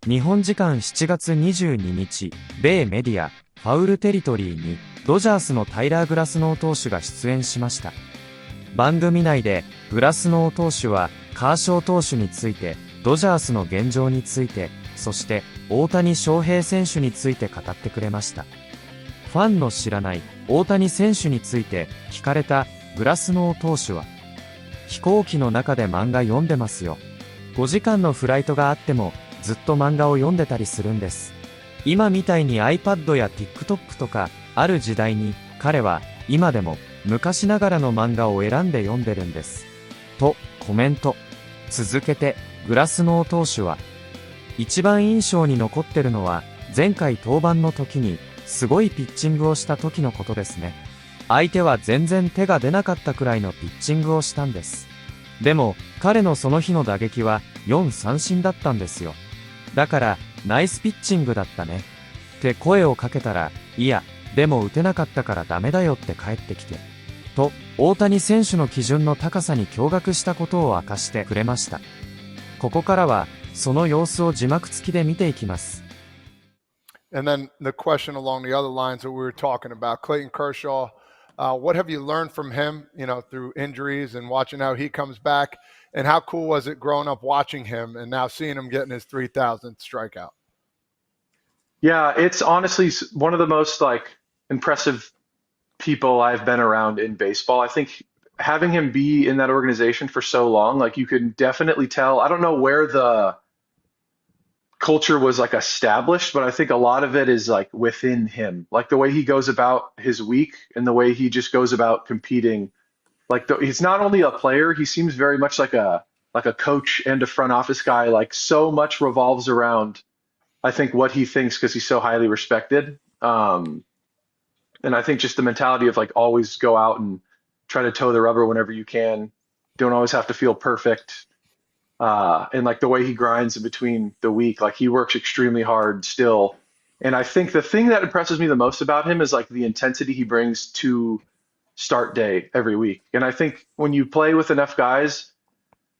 日本時間7月22日、米メディア、ファウルテリトリーに、ドジャースのタイラー・グラスノー投手が出演しました。番組内で、グラスノー投手は、カーショウ投手について、ドジャースの現状について、そして、大谷翔平選手について語ってくれました。ファンの知らない、大谷選手について、聞かれた、グラスノー投手は、飛行機の中で漫画読んでますよ。5時間のフライトがあっても、ずっと漫画を読んでたりするんです。今みたいに iPad や TikTok とかある時代に彼は今でも昔ながらの漫画を選んで読んでるんです。とコメント。続けてグラスノー投手は一番印象に残ってるのは前回登板の時にすごいピッチングをした時のことですね。相手は全然手が出なかったくらいのピッチングをしたんです。でも彼のその日の打撃は4三振だったんですよ。だから、ナイスピッチングだったね。って声をかけたら、いや、でも打てなかったからダメだよって帰ってきて。と、大谷選手の基準の高さに驚愕したことを明かしてくれました。ここからは、その様子を字幕付きで見ていきます。And then the question along the other lines that we were talking about, Clayton Kershaw, what have you learned from him, through injuries and watching how he comes back? And how cool was it growing up watching him and now seeing him getting his 3,000th strikeout? Yeah, it's honestly one of the most impressive people I've been around in baseball. I think having him be in that organization for so long, you can definitely tell. I don't know where the culture was established, but I think a lot of it is within him, the way he goes about his week and the way he just goes about competing. He's not only a player, he seems very much like a coach and a front office guy. So much revolves around, I think, what he thinks because he's so highly respected. And I think just the mentality of always go out and try to toe the rubber whenever you can. Don't always have to feel perfect. And the way he grinds in between the week, he works extremely hard still. And I think the thing that impresses me the most about him is the intensity he brings to start day every week. And I think when you play with enough guys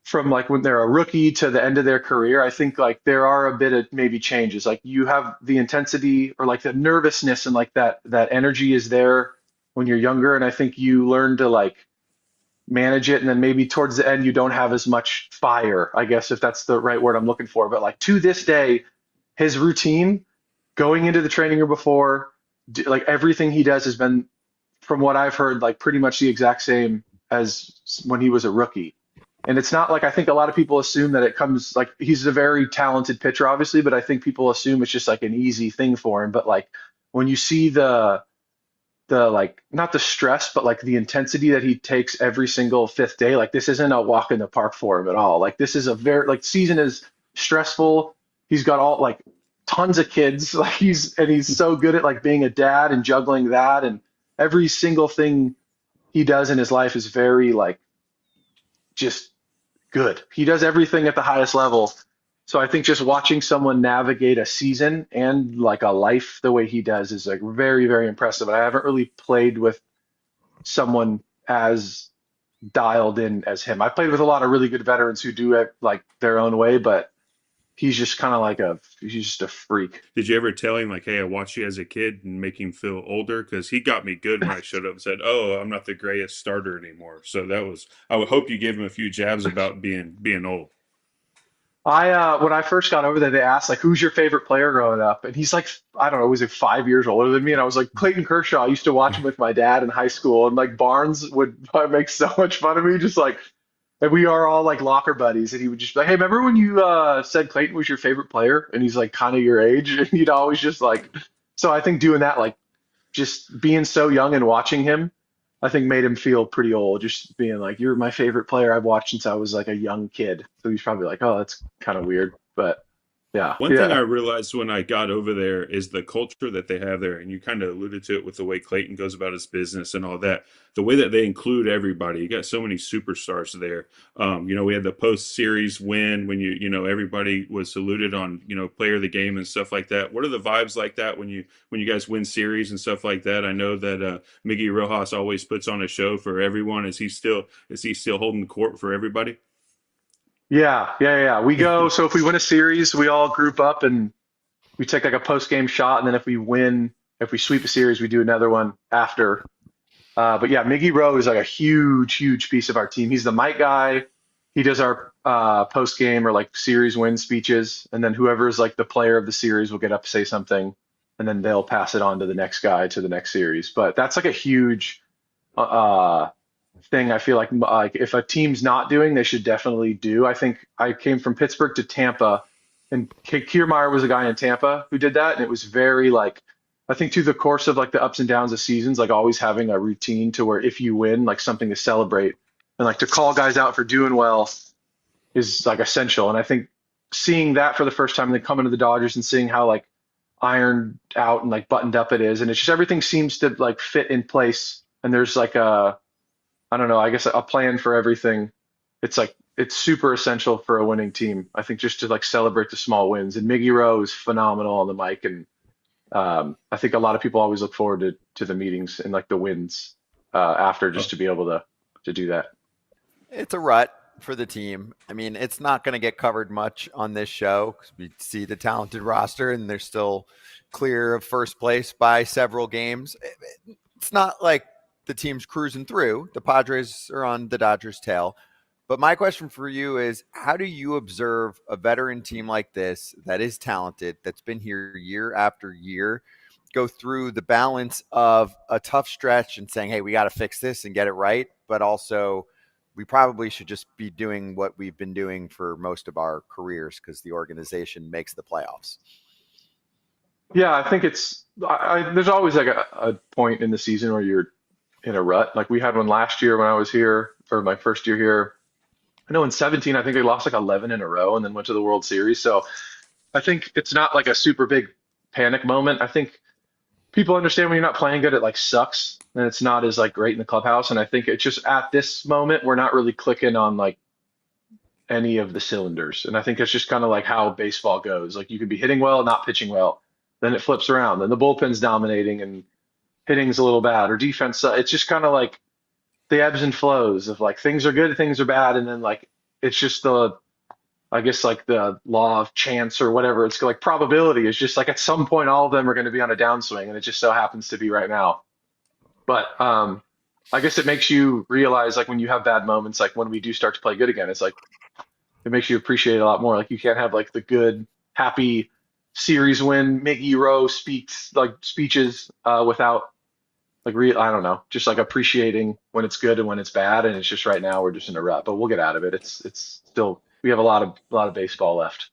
from when they're a rookie to the end of their career, I think there are a bit of maybe changes. You have the intensity or the nervousness and that energy is there when you're younger. And I think you learn to manage it. And then maybe towards the end, you don't have as much fire, I guess, if that's the right word I'm looking for. But to this day, his routine going into the training room before, everything he does has been, from what I've heard, pretty much the exact same as when he was a rookie. And it's not I think a lot of people assume that it comes he's a very talented pitcher, obviously, but I think people assume it's just an easy thing for him. But when you see the not the stress, but the intensity that he takes every single fifth day, this isn't a walk in the park for him at all. This is a very season is stressful. He's got all tons of kids. He's so good at being a dad and juggling that, and every single thing he does in his life is very just good. He does everything at the highest level. So I think just watching someone navigate a season and a life the way he does is very, very impressive. I haven't really played with someone as dialed in as him. I played with a lot of really good veterans who do it their own way, but he's just kind of he's just a freak. Did you ever tell him hey, I watched you as a kid and make him feel older? Because he got me good when I showed up and said, oh, I'm not the greatest starter anymore. So I would hope you gave him a few jabs about being old. When I first got over there, they asked who's your favorite player growing up? And he's I don't know, was 5 years older than me. And I was Clayton Kershaw. I used to watch him with my dad in high school. And Barnes would make so much fun of me, just and we are all locker buddies, and he would just be hey, remember when you said Clayton was your favorite player? And he's kind of your age, and he'd always just so I think doing that, just being so young and watching him, I think made him feel pretty old, just being you're my favorite player I've watched since I was a young kid. So he's probably oh, that's kind of weird, but yeah. One thing I realized when I got over there is the culture that they have there, and you kind of alluded to it with the way Clayton goes about his business and all that. The way that they include everybody, you got so many superstars there. We had the post-series win when everybody was saluted on player of the game and stuff like that. What are the vibes like that when you guys win series and stuff like that? I know that Miggy Rojas always puts on a show for everyone. Is he still holding the court for everybody? Yeah. We go, so if we win a series, we all group up and we take like a post-game shot. And then if we sweep a series, we do another one after. But yeah, Miggy Rowe is like a huge piece of our team. He's the mic guy. He does our post-game or like series win speeches. And then whoever's like the player of the series will get up to say something. And then they'll pass it on to the next guy to the next series. But that's like a huge thing I feel like if a team's not doing, they should definitely do. I think I came from Pittsburgh to Tampa, and Kiermaier was a guy in Tampa who did that, and it was very like I think through the course of like the ups and downs of seasons, like always having a routine to where if you win, like something to celebrate, and like to call guys out for doing well is like essential. And I think seeing that for the first time, and then coming to the Dodgers and seeing how like ironed out and like buttoned up it is, and it's just everything seems to like fit in place, and there's like I don't know, I guess a plan for everything. It's super essential for a winning team. I think just to like celebrate the small wins. And Miggy Rowe is phenomenal on the mic, and I think a lot of people always look forward to the meetings and like the wins after, just to be able to do that. It's a rut for the team. I mean, it's not going to get covered much on this show because we see the talented roster and they're still clear of first place by several games. It's not like the team's cruising through. The Padres are on the Dodgers' tail. But my question for you is, how do you observe a veteran team like this that is talented, that's been here year after year, go through the balance of a tough stretch and saying, hey, we got to fix this and get it right, but also we probably should just be doing what we've been doing for most of our careers because the organization makes the playoffs? Yeah, I think there's always like a point in the season where you're in a rut. Like we had one last year when I was here for my first year here. I know in 17, I think they lost like 11 in a row and then went to the World Series. So I think it's not like a super big panic moment. I think people understand when you're not playing good, it like sucks and it's not as like great in the clubhouse. And I think it's just at this moment, we're not really clicking on like any of the cylinders. And I think it's just kind of like how baseball goes. Like you could be hitting well, not pitching well. Then it flips around. Then the bullpen's dominating and hitting's a little bad, or defense. It's just kind of like the ebbs and flows of like things are good, things are bad, and then like it's just I guess like the law of chance or whatever. It's like probability is just like at some point all of them are going to be on a downswing, and it just so happens to be right now. But I guess it makes you realize like when you have bad moments, like when we do start to play good again, it's like it makes you appreciate it a lot more. Like you can't have like the good, happy series win Miggy Rowe speeches without like I don't know, just like appreciating when it's good and when it's bad. And it's just right now we're just in a rut, but we'll get out of it. It's still, we have a lot of baseball left.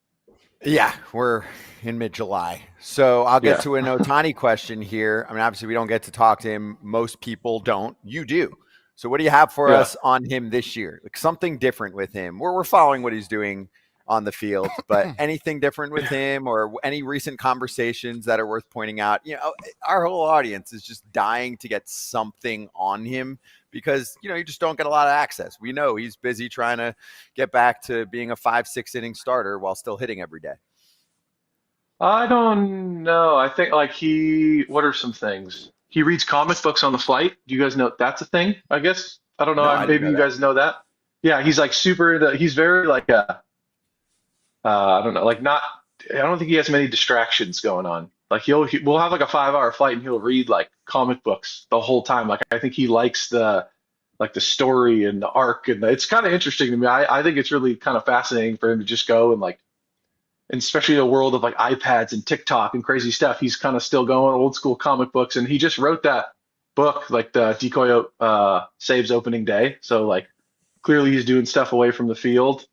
Yeah, we're in mid-July. So I'll get to an Ohtani question here. I mean, obviously we don't get to talk to him. Most people don't. You do. So what do you have for us on him this year? Like something different with him. We're following what he's doing on the field, but anything different with him or any recent conversations that are worth pointing out? You know, our whole audience is just dying to get something on him because, you know, you just don't get a lot of access. We know he's busy trying to get back to being a 5-6 inning starter while still hitting every day. I don't know. I think like what are some things? He reads comic books on the flight. Do you guys know that's a thing? I guess. I don't know. No, Maybe you guys know that. Yeah, he's like he's very like I don't know, like not, I don't think he has many distractions going on. Like we'll have like a 5-hour flight and he'll read like comic books the whole time. Like I think he likes the story and the arc and it's kind of interesting to me. I think it's really kind of fascinating for him to just go and like, and especially in a world of like iPads and TikTok and crazy stuff, he's kind of still going old school comic books. And he just wrote that book, like the Decoy Saves opening day. So like clearly he's doing stuff away from the field.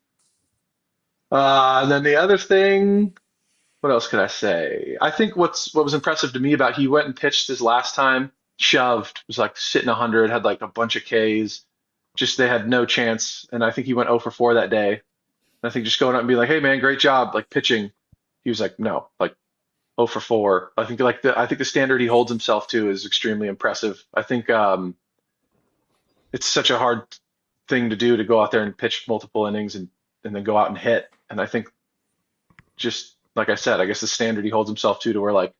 And then the other thing, what else could I say? I think what was impressive to me about he went and pitched his last time, shoved, was like sitting 100, had like a bunch of Ks. Just they had no chance. And I think he went 0 for 4 that day. And I think just going up and being like, hey man, great job, like pitching. He was like, no, like 0 for 4. I think the standard he holds himself to is extremely impressive. I think it's such a hard thing to do to go out there and pitch multiple innings and then go out and hit. And I think just like I said, I guess the standard he holds himself to where like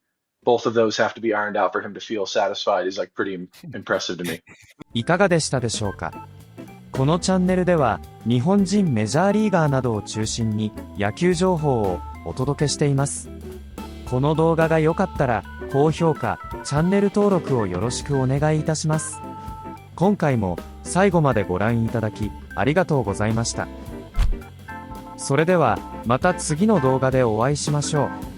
both of those have to be ironed out for him to feel satisfied is like pretty impressive to me. いかがでしたでしょうか。このチャンネルでは日本人メジャーリーガーなどを中心に野球情報をお届けしています。この動画が良かったら高評価、チャンネル登録をよろしくお願いいたします。今回も最後までご覧いただきありがとうございました。それではまた次の動画でお会いしましょう。